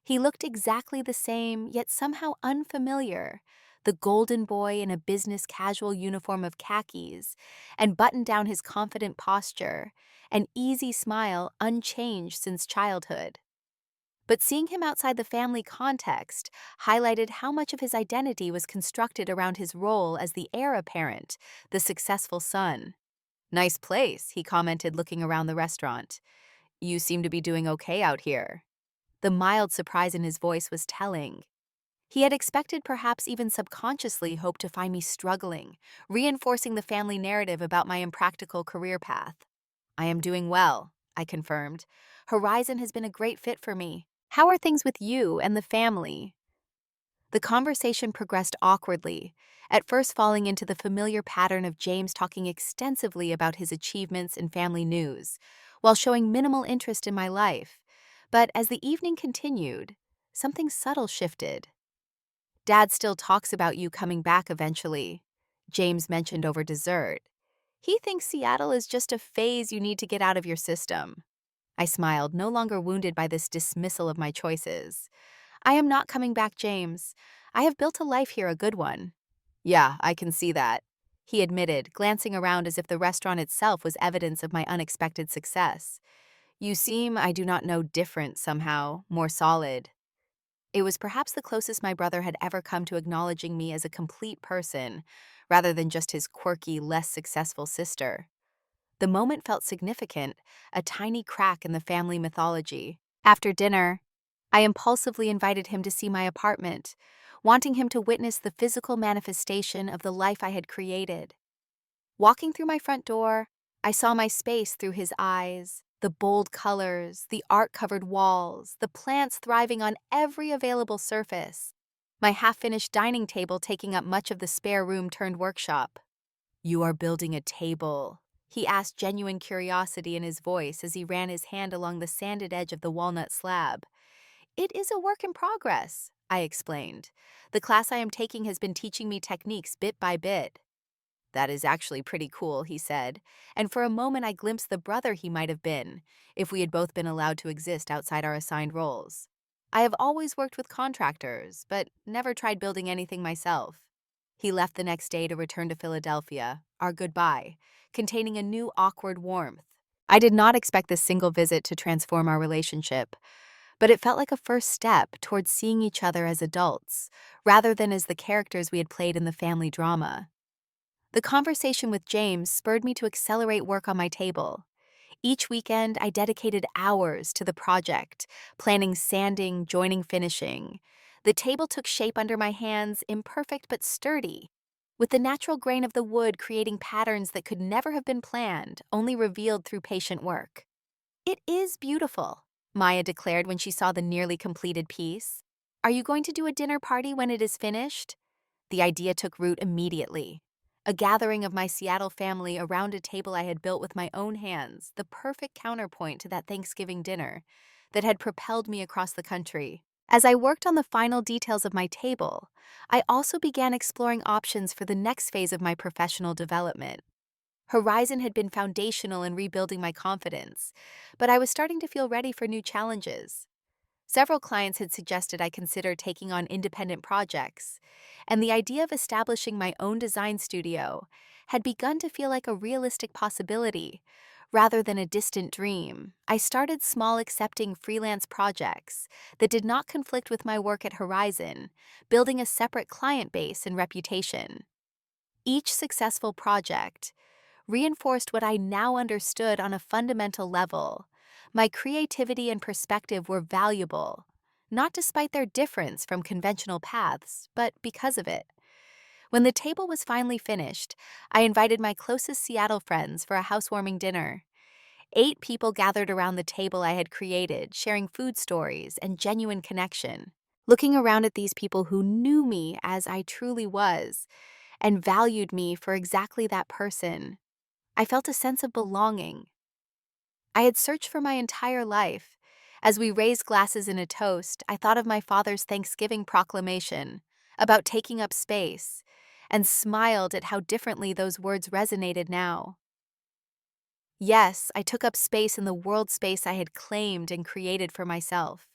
He looked exactly the same, yet somehow unfamiliar. The golden boy in a business casual uniform of khakis, and buttoned down his confident posture, an easy smile unchanged since childhood. But seeing him outside the family context highlighted how much of his identity was constructed around his role as the heir apparent, the successful son. "Nice place," he commented, looking around the restaurant. "You seem to be doing okay out here." The mild surprise in his voice was telling. He had expected, perhaps even subconsciously, hoped to find me struggling, reinforcing the family narrative about my impractical career path. "I am doing well," I confirmed. "Horizon has been a great fit for me. How are things with you and the family?" The conversation progressed awkwardly, at first falling into the familiar pattern of James talking extensively about his achievements and family news, while showing minimal interest in my life. But as the evening continued, something subtle shifted. "Dad still talks about you coming back eventually," James mentioned over dessert. "He thinks Seattle is just a phase you need to get out of your system." I smiled, no longer wounded by this dismissal of my choices. "I am not coming back, James. I have built a life here, a good one." "Yeah, I can see that," he admitted, glancing around as if the restaurant itself was evidence of my unexpected success. "You seem, I do not know, different somehow, more solid." It was perhaps the closest my brother had ever come to acknowledging me as a complete person, rather than just his quirky, less successful sister. The moment felt significant, a tiny crack in the family mythology. After dinner, I impulsively invited him to see my apartment, wanting him to witness the physical manifestation of the life I had created. Walking through my front door, I saw my space through his eyes, the bold colors, the art-covered walls, the plants thriving on every available surface, my half-finished dining table taking up much of the spare room turned workshop. "You are building a table?" he asked, genuine curiosity in his voice as he ran his hand along the sanded edge of the walnut slab. "It is a work in progress," I explained. "The class I am taking has been teaching me techniques bit by bit." "That is actually pretty cool," he said, and for a moment I glimpsed the brother he might have been, if we had both been allowed to exist outside our assigned roles. I have always worked with contractors, but never tried building anything myself. He left the next day to return to Philadelphia, our goodbye, containing a new awkward warmth. I did not expect this single visit to transform our relationship, but it felt like a first step towards seeing each other as adults, rather than as the characters we had played in the family drama. The conversation with James spurred me to accelerate work on my table. Each weekend, I dedicated hours to the project, planning sanding, joining, finishing. The table took shape under my hands, imperfect but sturdy, with the natural grain of the wood creating patterns that could never have been planned, only revealed through patient work. "It is beautiful," Maya declared when she saw the nearly completed piece. "Are you going to do a dinner party when it is finished?" The idea took root immediately. A gathering of my Seattle family around a table I had built with my own hands, the perfect counterpoint to that Thanksgiving dinner that had propelled me across the country. As I worked on the final details of my table, I also began exploring options for the next phase of my professional development. Horizon had been foundational in rebuilding my confidence, but I was starting to feel ready for new challenges. Several clients had suggested I consider taking on independent projects, and the idea of establishing my own design studio had begun to feel like a realistic possibility, rather than a distant dream. I started small, accepting freelance projects that did not conflict with my work at Horizon, building a separate client base and reputation. Each successful project reinforced what I now understood on a fundamental level. My creativity and perspective were valuable, not despite their difference from conventional paths, but because of it. When the table was finally finished, I invited my closest Seattle friends for a housewarming dinner. 8 people gathered around the table I had created, sharing food stories and genuine connection. Looking around at these people who knew me as I truly was and valued me for exactly that person, I felt a sense of belonging. I had searched for my entire life. As we raised glasses in a toast, I thought of my father's Thanksgiving proclamation about taking up space and smiled at how differently those words resonated now. Yes, I took up space in the world space I had claimed and created for myself.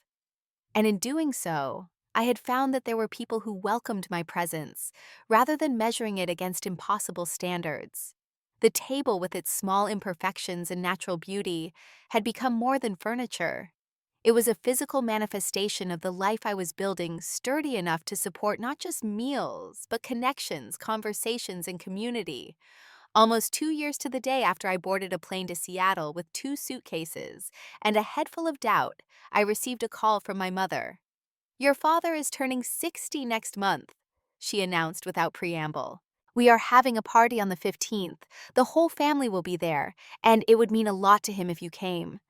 And in doing so, I had found that there were people who welcomed my presence, rather than measuring it against impossible standards. The table, with its small imperfections and natural beauty, had become more than furniture. It was a physical manifestation of the life I was building, sturdy enough to support not just meals, but connections, conversations, and community. Almost 2 years to the day after I boarded a plane to Seattle with 2 suitcases and a head full of doubt, I received a call from my mother. "Your father is turning 60 next month," she announced without preamble. "We are having a party on the 15th. The whole family will be there, and it would mean a lot to him if you came."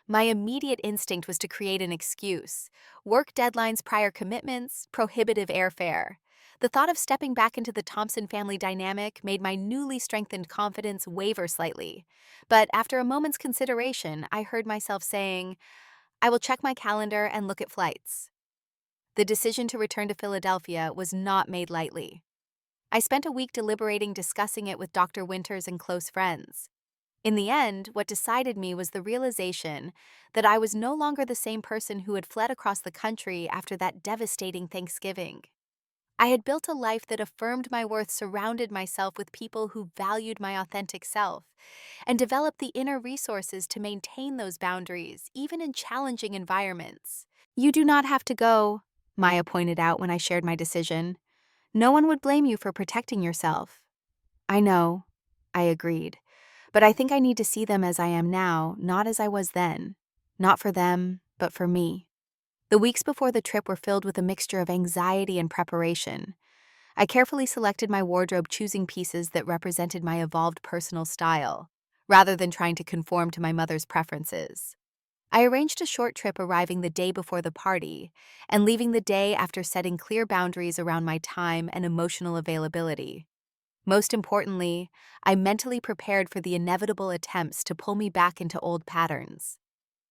My immediate instinct was to create an excuse: work deadlines, prior commitments, prohibitive airfare. The thought of stepping back into the Thompson family dynamic made my newly strengthened confidence waver slightly. But after a moment's consideration, I heard myself saying, "I will check my calendar and look at flights." The decision to return to Philadelphia was not made lightly. I spent a week deliberating, discussing it with Dr. Winters and close friends. In the end, what decided me was the realization that I was no longer the same person who had fled across the country after that devastating Thanksgiving. I had built a life that affirmed my worth, surrounded myself with people who valued my authentic self, and developed the inner resources to maintain those boundaries, even in challenging environments. "You do not have to go," Maya pointed out when I shared my decision. "No one would blame you for protecting yourself." "I know," I agreed. "But I think I need to see them as I am now, not as I was then. Not for them, but for me." The weeks before the trip were filled with a mixture of anxiety and preparation. I carefully selected my wardrobe, choosing pieces that represented my evolved personal style, rather than trying to conform to my mother's preferences. I arranged a short trip, arriving the day before the party and leaving the day after, setting clear boundaries around my time and emotional availability. Most importantly, I mentally prepared for the inevitable attempts to pull me back into old patterns.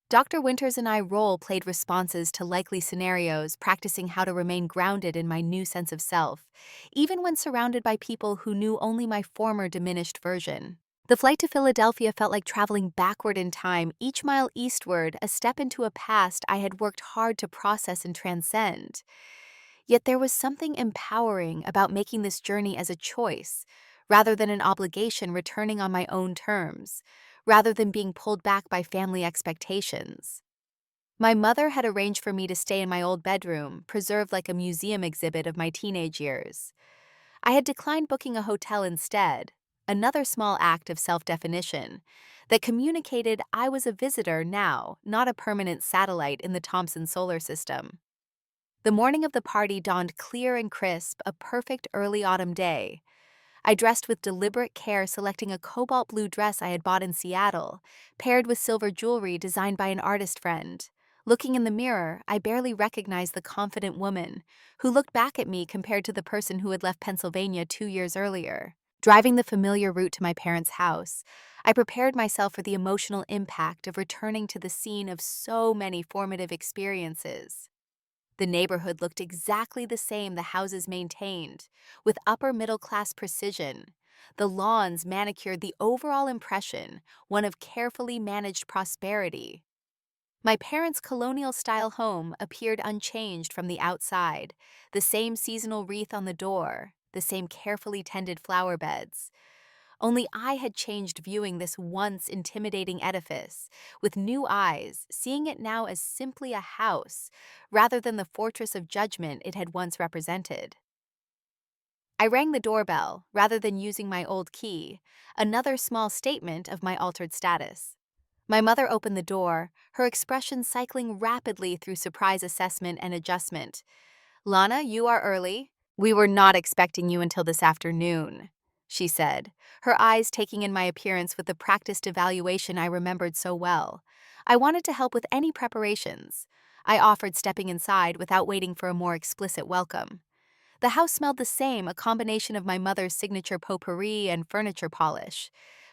Dr. Winters and I role-played responses to likely scenarios, practicing how to remain grounded in my new sense of self, even when surrounded by people who knew only my former diminished version. The flight to Philadelphia felt like traveling backward in time, each mile eastward, a step into a past I had worked hard to process and transcend. Yet there was something empowering about making this journey as a choice, rather than an obligation, returning on my own terms, rather than being pulled back by family expectations. My mother had arranged for me to stay in my old bedroom, preserved like a museum exhibit of my teenage years. I had declined booking a hotel instead, another small act of self-definition that communicated I was a visitor now, not a permanent satellite in the Thompson solar system. The morning of the party dawned clear and crisp, a perfect early autumn day. I dressed with deliberate care, selecting a cobalt blue dress I had bought in Seattle, paired with silver jewelry designed by an artist friend. Looking in the mirror, I barely recognized the confident woman who looked back at me compared to the person who had left Pennsylvania 2 years earlier. Driving the familiar route to my parents' house, I prepared myself for the emotional impact of returning to the scene of so many formative experiences. The neighborhood looked exactly the same, the houses maintained, with upper-middle-class precision. The lawns manicured, the overall impression, one of carefully managed prosperity. My parents' colonial-style home appeared unchanged from the outside, the same seasonal wreath on the door, the same carefully tended flower beds. Only I had changed, viewing this once intimidating edifice with new eyes, seeing it now as simply a house rather than the fortress of judgment it had once represented. I rang the doorbell rather than using my old key, another small statement of my altered status. My mother opened the door, her expression cycling rapidly through surprise assessment and adjustment. "Lana, you are early. We were not expecting you until this afternoon," she said, her eyes taking in my appearance with the practiced evaluation I remembered so well. I wanted to help with any preparations. I offered stepping inside without waiting for a more explicit welcome. The house smelled the same, a combination of my mother's signature potpourri and furniture polish.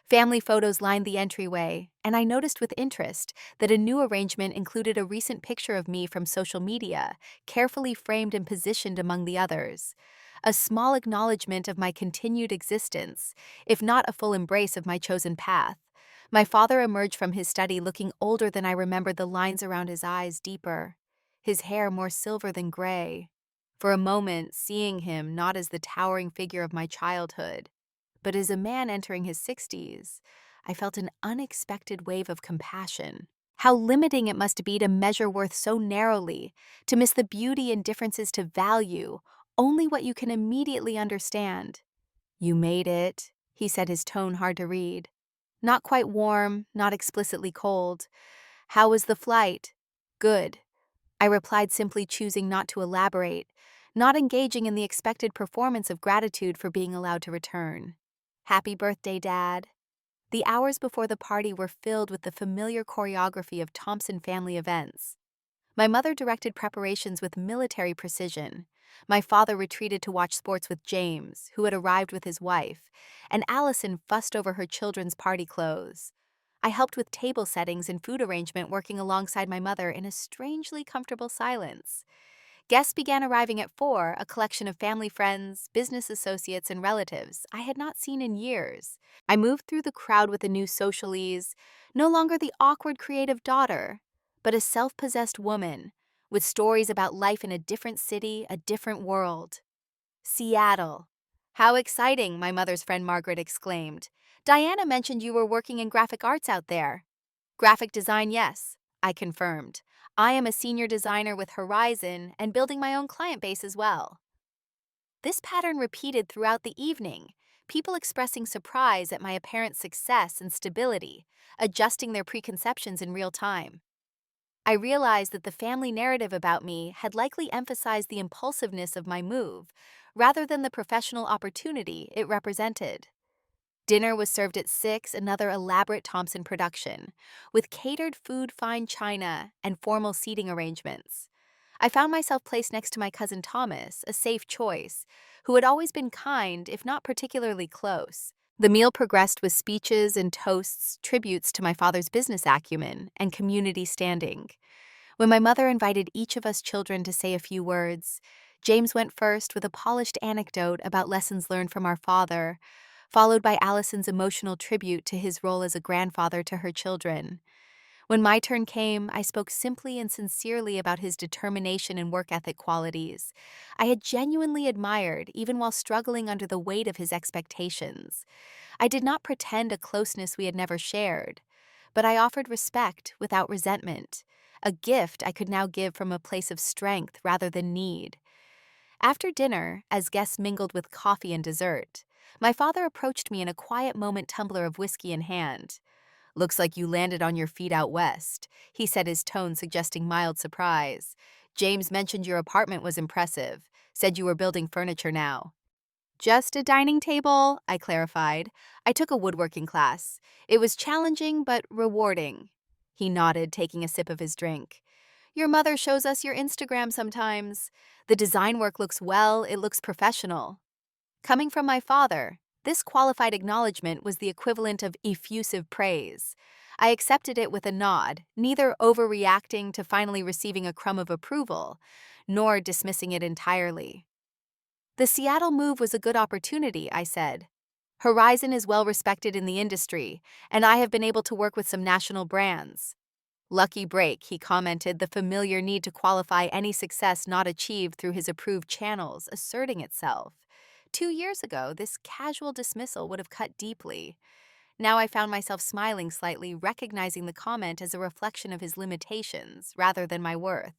Family photos lined the entryway, and I noticed with interest that a new arrangement included a recent picture of me from social media, carefully framed and positioned among the others. A small acknowledgement of my continued existence, if not a full embrace of my chosen path. My father emerged from his study looking older than I remembered, the lines around his eyes deeper, his hair more silver than gray. For a moment, seeing him not as the towering figure of my childhood, but as a man entering his 60s, I felt an unexpected wave of compassion. How limiting it must be to measure worth so narrowly, to miss the beauty and differences to value only what you can immediately understand. "You made it," he said, his tone hard to read. Not quite warm, not explicitly cold. "How was the flight?" "Good," I replied, simply choosing not to elaborate, not engaging in the expected performance of gratitude for being allowed to return. "Happy birthday, Dad." The hours before the party were filled with the familiar choreography of Thompson family events. My mother directed preparations with military precision. My father retreated to watch sports with James, who had arrived with his wife, and Allison fussed over her children's party clothes. I helped with table settings and food arrangement, working alongside my mother in a strangely comfortable silence. Guests began arriving at 4, a collection of family friends, business associates, and relatives I had not seen in years. I moved through the crowd with a new social ease, no longer the awkward creative daughter, but a self-possessed woman, with stories about life in a different city, a different world. "Seattle. How exciting," my mother's friend Margaret exclaimed. "Diana mentioned you were working in graphic arts out there." "Graphic design, yes," I confirmed. "I am a senior designer with Horizon and building my own client base as well." This pattern repeated throughout the evening, people expressing surprise at my apparent success and stability, adjusting their preconceptions in real time. I realized that the family narrative about me had likely emphasized the impulsiveness of my move, rather than the professional opportunity it represented. Dinner was served at 6, another elaborate Thompson production, with catered food, fine china, and formal seating arrangements. I found myself placed next to my cousin Thomas, a safe choice, who had always been kind, if not particularly close. The meal progressed with speeches and toasts, tributes to my father's business acumen and community standing. When my mother invited each of us children to say a few words, James went first with a polished anecdote about lessons learned from our father, followed by Allison's emotional tribute to his role as a grandfather to her children. When my turn came, I spoke simply and sincerely about his determination and work ethic qualities I had genuinely admired even while struggling under the weight of his expectations. I did not pretend a closeness we had never shared, but I offered respect without resentment, a gift I could now give from a place of strength rather than need. After dinner, as guests mingled with coffee and dessert, my father approached me in a quiet moment, tumbler of whiskey in hand. "Looks like you landed on your feet out west," he said, his tone suggesting mild surprise. "James mentioned your apartment was impressive, said you were building furniture now." "Just a dining table," I clarified. "I took a woodworking class. It was challenging but rewarding." He nodded, taking a sip of his drink. "Your mother shows us your Instagram sometimes. The design work looks well, it looks professional." Coming from my father, this qualified acknowledgement was the equivalent of effusive praise. I accepted it with a nod, neither overreacting to finally receiving a crumb of approval, nor dismissing it entirely. "The Seattle move was a good opportunity," I said. "Horizon is well respected in the industry, and I have been able to work with some national brands." "Lucky break," he commented, the familiar need to qualify any success not achieved through his approved channels asserting itself. 2 years ago, this casual dismissal would have cut deeply. Now I found myself smiling slightly, recognizing the comment as a reflection of his limitations rather than my worth.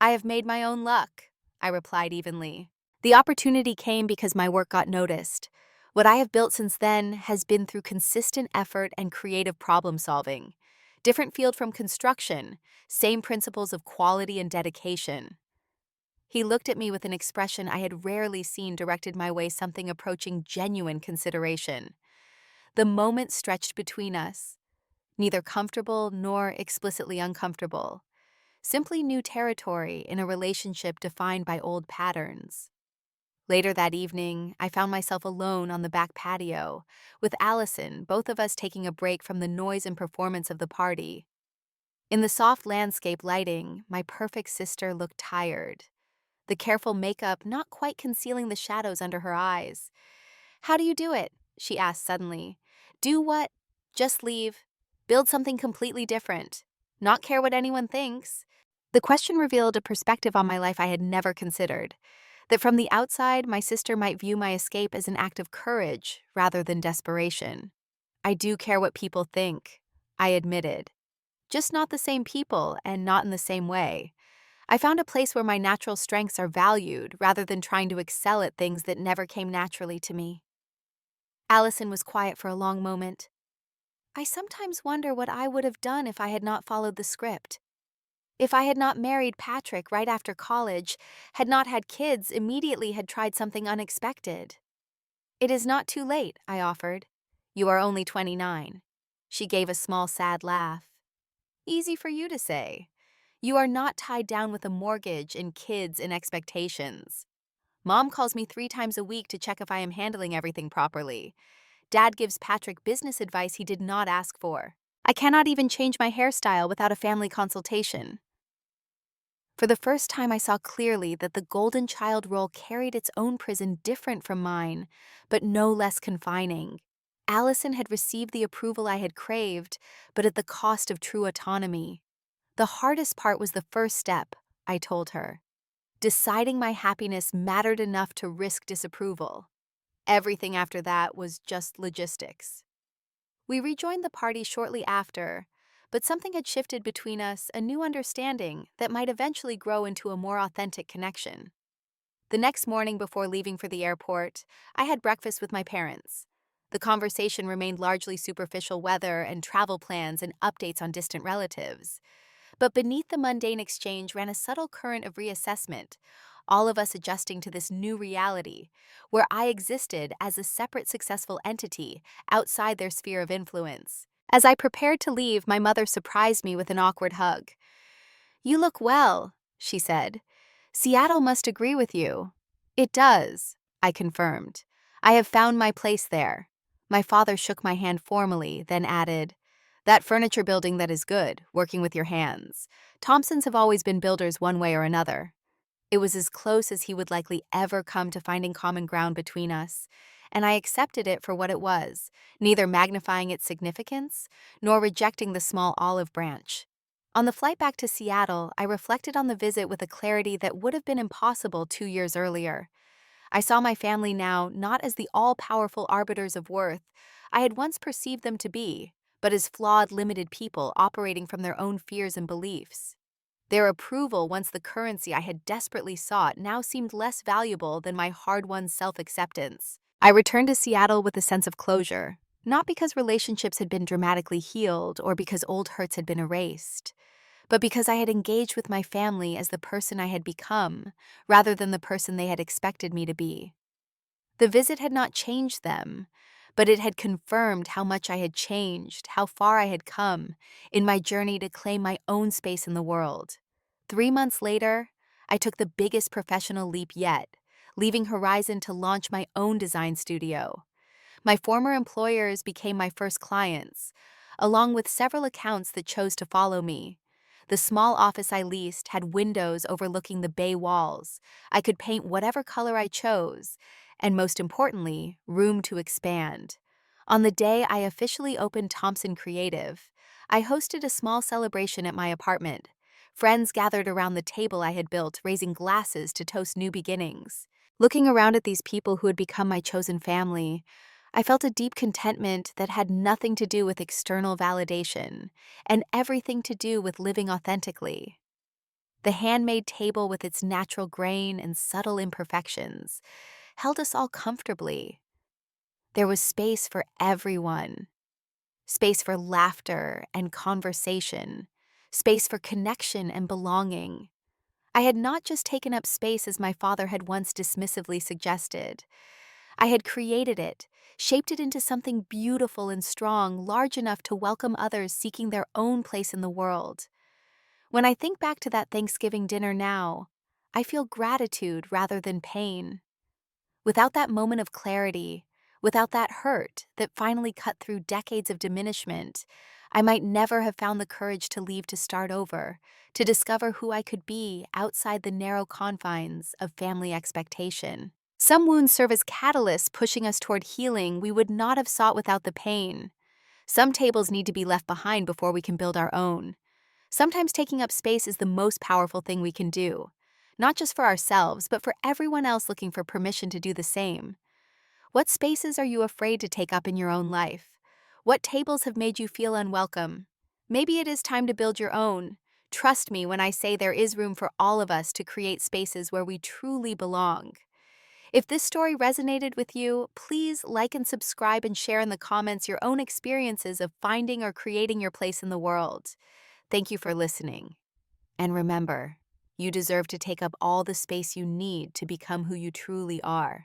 "I have made my own luck," I replied evenly. "The opportunity came because my work got noticed. What I have built since then has been through consistent effort and creative problem solving. Different field from construction, same principles of quality and dedication. He looked at me with an expression I had rarely seen directed my way, something approaching genuine consideration. The moment stretched between us, neither comfortable nor explicitly uncomfortable, simply new territory in a relationship defined by old patterns. Later that evening, I found myself alone on the back patio, with Allison, both of us taking a break from the noise and performance of the party. In the soft landscape lighting, my perfect sister looked tired, the careful makeup not quite concealing the shadows under her eyes. "How do you do it?" she asked suddenly. "Do what? Just leave. Build something completely different. Not care what anyone thinks." The question revealed a perspective on my life I had never considered. That from the outside, my sister might view my escape as an act of courage rather than desperation. "I do care what people think," I admitted. "Just not the same people and not in the same way. I found a place where my natural strengths are valued rather than trying to excel at things that never came naturally to me." Allison was quiet for a long moment. "I sometimes wonder what I would have done if I had not followed the script. If I had not married Patrick right after college, had not had kids, immediately had tried something unexpected." "It is not too late," I offered. "You are only 29. She gave a small, sad laugh. "Easy for you to say. You are not tied down with a mortgage and kids and expectations. Mom calls me 3 times a week to check if I am handling everything properly. Dad gives Patrick business advice he did not ask for. I cannot even change my hairstyle without a family consultation." For the first time, I saw clearly that the golden child role carried its own prison different from mine, but no less confining. Allison had received the approval I had craved, but at the cost of true autonomy. The hardest part was the first step, I told her. Deciding my happiness mattered enough to risk disapproval. Everything after that was just logistics. We rejoined the party shortly after, but something had shifted between us, a new understanding that might eventually grow into a more authentic connection. The next morning before leaving for the airport, I had breakfast with my parents. The conversation remained largely superficial, weather and travel plans and updates on distant relatives. But beneath the mundane exchange ran a subtle current of reassessment, all of us adjusting to this new reality, where I existed as a separate successful entity outside their sphere of influence. As I prepared to leave, my mother surprised me with an awkward hug. "You look well," she said. "Seattle must agree with you." "It does," I confirmed. "I have found my place there." My father shook my hand formally, then added, "That furniture building that is good, working with your hands. Thompsons have always been builders one way or another." It was as close as he would likely ever come to finding common ground between us, and I accepted it for what it was, neither magnifying its significance nor rejecting the small olive branch. On the flight back to Seattle, I reflected on the visit with a clarity that would have been impossible 2 years earlier. I saw my family now not as the all-powerful arbiters of worth I had once perceived them to be, but as flawed, limited people operating from their own fears and beliefs. Their approval, once the currency I had desperately sought, now seemed less valuable than my hard-won self-acceptance. I returned to Seattle with a sense of closure, not because relationships had been dramatically healed or because old hurts had been erased, but because I had engaged with my family as the person I had become, rather than the person they had expected me to be. The visit had not changed them, but it had confirmed how much I had changed, how far I had come, in my journey to claim my own space in the world. 3 months later, I took the biggest professional leap yet, leaving Horizon to launch my own design studio. My former employers became my first clients, along with several accounts that chose to follow me. The small office I leased had windows overlooking the bay walls. I could paint whatever color I chose, and most importantly, room to expand. On the day I officially opened Thompson Creative, I hosted a small celebration at my apartment. Friends gathered around the table I had built, raising glasses to toast new beginnings. Looking around at these people who had become my chosen family, I felt a deep contentment that had nothing to do with external validation and everything to do with living authentically. The handmade table, with its natural grain and subtle imperfections, held us all comfortably. There was space for everyone. space for laughter and conversation, space for connection and belonging. I had not just taken up space as my father had once dismissively suggested. I had created it, shaped it into something beautiful and strong, large enough to welcome others seeking their own place in the world. When I think back to that Thanksgiving dinner now, I feel gratitude rather than pain. Without that moment of clarity, without that hurt that finally cut through decades of diminishment, I might never have found the courage to leave to start over, to discover who I could be outside the narrow confines of family expectation. Some wounds serve as catalysts pushing us toward healing we would not have sought without the pain. Some tables need to be left behind before we can build our own. Sometimes taking up space is the most powerful thing we can do, not just for ourselves, but for everyone else looking for permission to do the same. What spaces are you afraid to take up in your own life? What tables have made you feel unwelcome? Maybe it is time to build your own. Trust me when I say there is room for all of us to create spaces where we truly belong. If this story resonated with you, please like and subscribe and share in the comments your own experiences of finding or creating your place in the world. Thank you for listening. And remember, you deserve to take up all the space you need to become who you truly are.